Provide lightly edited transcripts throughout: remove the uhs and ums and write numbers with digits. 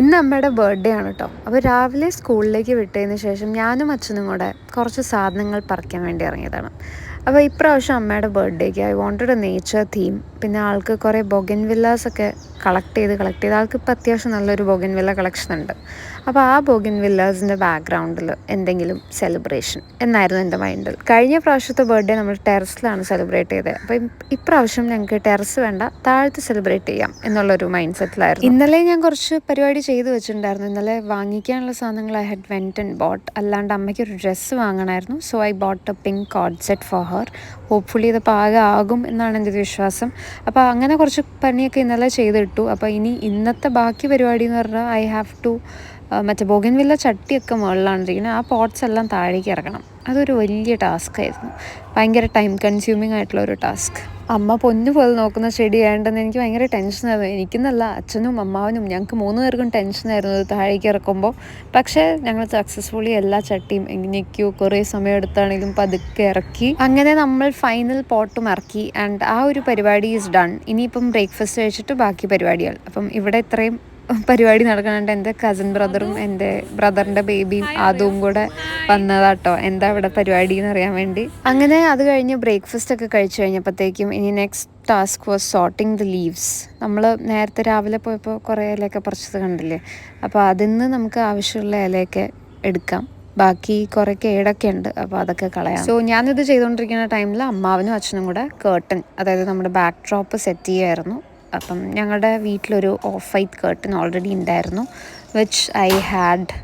ഇന്ന് അമ്മയുടെ ബർത്ത്ഡേ ആണ് കേട്ടോ. അപ്പോൾ രാവിലെ സ്കൂളിലേക്ക് വിട്ടതിന് ശേഷം ഞാനും അച്ഛനും കൂടെ കുറച്ച് സാധനങ്ങൾ പറിക്കാൻ വേണ്ടി ഇറങ്ങിയതാണ്. അപ്പോൾ ഇപ്രാവശ്യം അമ്മയുടെ ബർത്ത്ഡേക്ക് I wanted A nature theme. പിന്നെ ആൾക്ക് കുറേ ബൊഗൻ വില്ലാസൊക്കെ കളക്ട് ചെയ്ത് ആൾക്ക് ഇപ്പോൾ അത്യാവശ്യം നല്ലൊരു ബൊഗൻ വില്ല കളക്ഷൻ ഉണ്ട്. അപ്പോൾ ആ ബൊഗൻ വില്ലാസിൻ്റെ ബാക്ക്ഗ്രൗണ്ടിൽ എന്തെങ്കിലും സെലിബ്രേഷൻ എന്നായിരുന്നു എൻ്റെ മൈൻഡിൽ. കഴിഞ്ഞ പ്രാവശ്യത്തെ ബർത്ത്ഡേ നമ്മൾ ടെറസിലാണ് സെലിബ്രേറ്റ് ചെയ്തത്. അപ്പോൾ ഇപ്രാവശ്യം ഞങ്ങൾക്ക് ടെറസ് വേണ്ട, താഴത്ത് സെലിബ്രേറ്റ് ചെയ്യാം എന്നുള്ളൊരു മൈൻഡ് സെറ്റിലായിരുന്നു. ഇന്നലെ ഞാൻ കുറച്ച് പരിപാടി ചെയ്ത് വെച്ചിട്ടുണ്ടായിരുന്നു. ഇന്നലെ വാങ്ങിക്കാനുള്ള സാധനങ്ങൾ I had went and bought. അല്ലാണ്ട് അമ്മയ്ക്ക് ഒരു ഡ്രസ്സ് വാങ്ങണമായിരുന്നു. So I bought a pink coord set for her. Hopefully ഇത് പാകമാകും എന്നാണ് എൻ്റെ ഒരു വിശ്വാസം. അപ്പോൾ അങ്ങനെ കുറച്ച് പണിയൊക്കെ ഇന്നലെ ചെയ്തിട്ടു. അപ്പോൾ ഇനി ഇന്നത്തെ ബാക്കി പരിപാടി എന്ന് പറഞ്ഞാൽ ഐ ഹാവ് ടു മറ്റേ ബൊഗൻവില്ല ചട്ടിയൊക്കെ മുകളിലാണ് ഇരിക്കുന്നത്. ആ പോട്ട്സ് എല്ലാം താഴേക്ക് ഇറക്കണം. അതൊരു വലിയ ടാസ്ക് ആയിരുന്നു. ഭയങ്കര ടൈം കൺസ്യൂമിങ് ആയിട്ടുള്ള ഒരു ടാസ്ക്. അമ്മ പൊന്നു പോലെ നോക്കുന്ന ചെടി ആയതുകൊണ്ടെന്ന് എനിക്ക് ഭയങ്കര ടെൻഷനായിരുന്നു. എനിക്കെന്നല്ല, അച്ഛനും അമ്മാവനും ഞങ്ങൾക്ക് 3 പേർക്കും ടെൻഷനായിരുന്നു ഇത് താഴേക്ക് ഇറക്കുമ്പോൾ. പക്ഷേ ഞങ്ങൾ സക്സസ്ഫുള്ളി എല്ലാ ചട്ടിയും എങ്ങനെയൊക്കെയോ കുറേ സമയം എടുത്താണെങ്കിലും പതുക്കെ ഇറക്കി. അങ്ങനെ നമ്മൾ ഫൈനൽ പോട്ടും ഇറക്കി. ആൻഡ് ആ ഒരു പരിപാടി ഈസ് ഡൺ. ഇനിയിപ്പം ബ്രേക്ക്ഫാസ്റ്റ് കഴിച്ചിട്ട് ബാക്കി പരിപാടികൾ. അപ്പം ഇവിടെ ഇത്രയും പരിപാടി നടക്കുന്നുണ്ട്. എൻ്റെ കസിൻ ബ്രദറും എൻ്റെ ബ്രദറിൻ്റെ ബേബിയും അതും കൂടെ വന്നതാട്ടോ എന്താ ഇവിടെ പരിപാടി എന്ന് അറിയാൻ വേണ്ടി. അങ്ങനെ അത് കഴിഞ്ഞ് ബ്രേക്ക്ഫാസ്റ്റ് ഒക്കെ കഴിച്ചു കഴിഞ്ഞപ്പോഴത്തേക്കും ഇനി next task was sorting the leaves. നമ്മൾ നേരത്തെ രാവിലെ പോയപ്പോൾ കുറേ ഇലയൊക്കെ പറിച്ചത് കണ്ടില്ലേ. അപ്പോൾ അതിൽ നിന്ന് നമുക്ക് ആവശ്യമുള്ള ഇലയൊക്കെ എടുക്കാം. ബാക്കി കുറേ കേടൊക്കെ ഉണ്ട്, അപ്പോൾ അതൊക്കെ കളയാം. സോ ഞാനിത് ചെയ്തുകൊണ്ടിരിക്കുന്ന ടൈമിൽ അമ്മാവനും അച്ഛനും കൂടെ കേർട്ടൻ, അതായത് നമ്മുടെ ബാക്ക് ഡ്രോപ്പ് സെറ്റ് ചെയ്യുമായിരുന്നു. അപ്പം ഞങ്ങളുടെ വീട്ടിലൊരു ഓഫ് വൈറ്റ് കേർട്ടൻ ഓൾറെഡി ഉണ്ടായിരുന്നു, which I had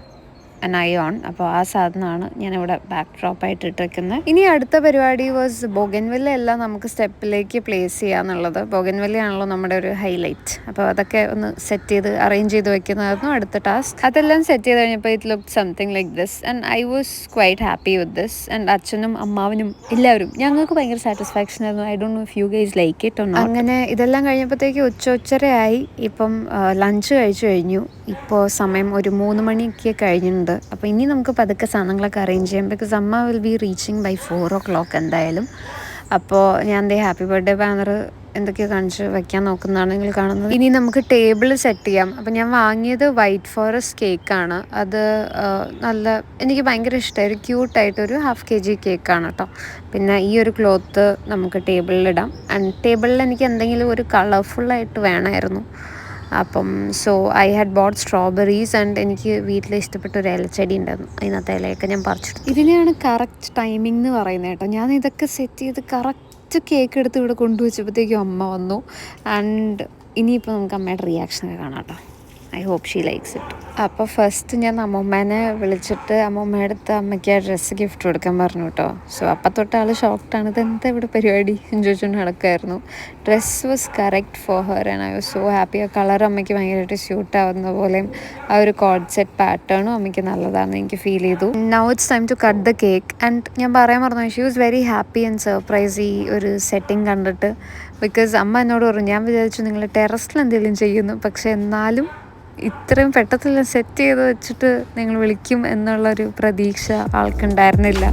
an I on. അപ്പോൾ ആ സാധനമാണ് ഞാനിവിടെ ബാക്ക് ഡ്രോപ്പായിട്ട് ഇട്ടിരിക്കുന്നത്. ഇനി അടുത്ത പരിപാടി വാസ് ബൊഗൻവില്ല എല്ലാം നമുക്ക് സ്റ്റെപ്പിലേക്ക് പ്ലേസ് ചെയ്യാന്നുള്ളത്. ബൊഗൻവില്ലയാണല്ലോ നമ്മുടെ ഒരു ഹൈലൈറ്റ്. അപ്പോൾ അതൊക്കെ ഒന്ന് സെറ്റ് ചെയ്ത് അറേഞ്ച് ചെയ്ത് വെക്കുന്നതായിരുന്നു അടുത്ത ടാസ്ക്. അതെല്ലാം സെറ്റ് ചെയ്ത് കഴിഞ്ഞപ്പോൾ it look something like this and I was quite happy with this. And അച്ഛനും അമ്മാവനും എല്ലാവരും ഞങ്ങൾക്ക് ഭയങ്കര സാറ്റിസ്ഫാക്ഷൻ ആയിരുന്നു. I don't know if you guys like it or not. അങ്ങനെ ഇതെല്ലാം കഴിഞ്ഞപ്പോഴത്തേക്ക് ഉച്ചയായി. ഇപ്പം ലഞ്ച് കഴിച്ചു കഴിഞ്ഞു. ഇപ്പോൾ സമയം ഒരു 3 മണിക്ക് കഴിഞ്ഞിട്ടുണ്ട്. അപ്പോൾ ഇനി നമുക്ക് പതുക്കെ സാധനങ്ങളൊക്കെ അറേഞ്ച് ചെയ്യാം. ബിക്കോസ് അമ്മ will be reaching by 4 o'clock എന്തായാലും. അപ്പോൾ ഞാൻ ഹാപ്പി ബർത്ത്ഡേ ബാനർ എന്തൊക്കെയോ കാണിച്ച് വയ്ക്കാൻ നോക്കുന്നതാണ് നിങ്ങൾ കാണുന്നത്. ഇനി നമുക്ക് ടേബിൾ സെറ്റ് ചെയ്യാം. അപ്പോൾ ഞാൻ വാങ്ങിയത് വൈറ്റ് ഫോറസ്റ്റ് കേക്കാണ്. അത് നല്ല എനിക്ക് ഭയങ്കര ഇഷ്ടമായി. ഒരു ക്യൂട്ടായിട്ടൊരു 1/2 kg കേക്കാണ് കേട്ടോ. പിന്നെ ഈ ഒരു ക്ലോത്ത് നമുക്ക് ടേബിളിലിടാം. ആൻഡ് ടേബിളിൽ എനിക്ക് എന്തെങ്കിലും ഒരു കളർഫുള്ളായിട്ട് വേണമായിരുന്നു. അപ്പം so I had boat strawberries. And എനിക്ക് വീട്ടിൽ ഇഷ്ടപ്പെട്ട ഒരു ഇലച്ചെടി ഉണ്ടായിരുന്നു. അതിനകത്ത് ഇലയൊക്കെ ഞാൻ പറിച്ചെടുത്തു. ഇതിനെയാണ് കറക്റ്റ് ടൈമിംഗ് എന്ന് പറയുന്നത് കേട്ടോ. ഞാൻ ഇതൊക്കെ സെറ്റ് ചെയ്ത് കറക്റ്റ് കേക്ക് എടുത്ത് ഇവിടെ കൊണ്ടുവച്ചപ്പോഴത്തേക്കും അമ്മ വന്നു. ആൻഡ് ഇനിയിപ്പോൾ നമുക്ക് അമ്മയുടെ റിയാക്ഷനൊക്കെ കാണാം കേട്ടോ. I hope she likes it. അപ്പോൾ ഫസ്റ്റ് ഞാൻ അമ്മൂമ്മേനെ വിളിച്ചിട്ട് അമ്മൂമ്മയുടെ അടുത്ത് അമ്മയ്ക്ക് ആ ഡ്രസ്സ് ഗിഫ്റ്റ് കൊടുക്കാൻ പറഞ്ഞു കേട്ടോ. സോ അപ്പം തൊട്ട് ആൾ ഷോക്ക്ഡാണ്. ഇതെന്താ ഇവിടെ പരിപാടി ചോദിച്ചുകൊണ്ട് നടക്കുമായിരുന്നു. Dress was correct for her and I was so happy. ആ കളർ അമ്മയ്ക്ക് ഭയങ്കരമായിട്ട് സ്യൂട്ട് ആവുന്ന പോലെയും ആ ഒരു കോഡ് സെറ്റ് പാറ്റേണും അമ്മയ്ക്ക് നല്ലതാണെന്ന് എനിക്ക് ഫീൽ ചെയ്തു. Now it's time to cut the cake. And ഞാൻ പറയാൻ പറഞ്ഞു, she was very happy and surprise ഈ ഒരു സെറ്റിംഗ് കണ്ടിട്ട്. ബിക്കോസ് അമ്മ എന്നോട് പറഞ്ഞു, ഞാൻ വിചാരിച്ചു നിങ്ങൾ ടെറസിൽ എന്തെങ്കിലും ചെയ്യുന്നു, പക്ഷെ എന്നാലും ഇത്രയും പെട്ടെന്ന് സെറ്റ് ചെയ്ത് വെച്ചിട്ട് നിങ്ങൾ വിളിക്കും എന്നുള്ളൊരു പ്രതീക്ഷ ആൾക്കുണ്ടായിരുന്നില്ല.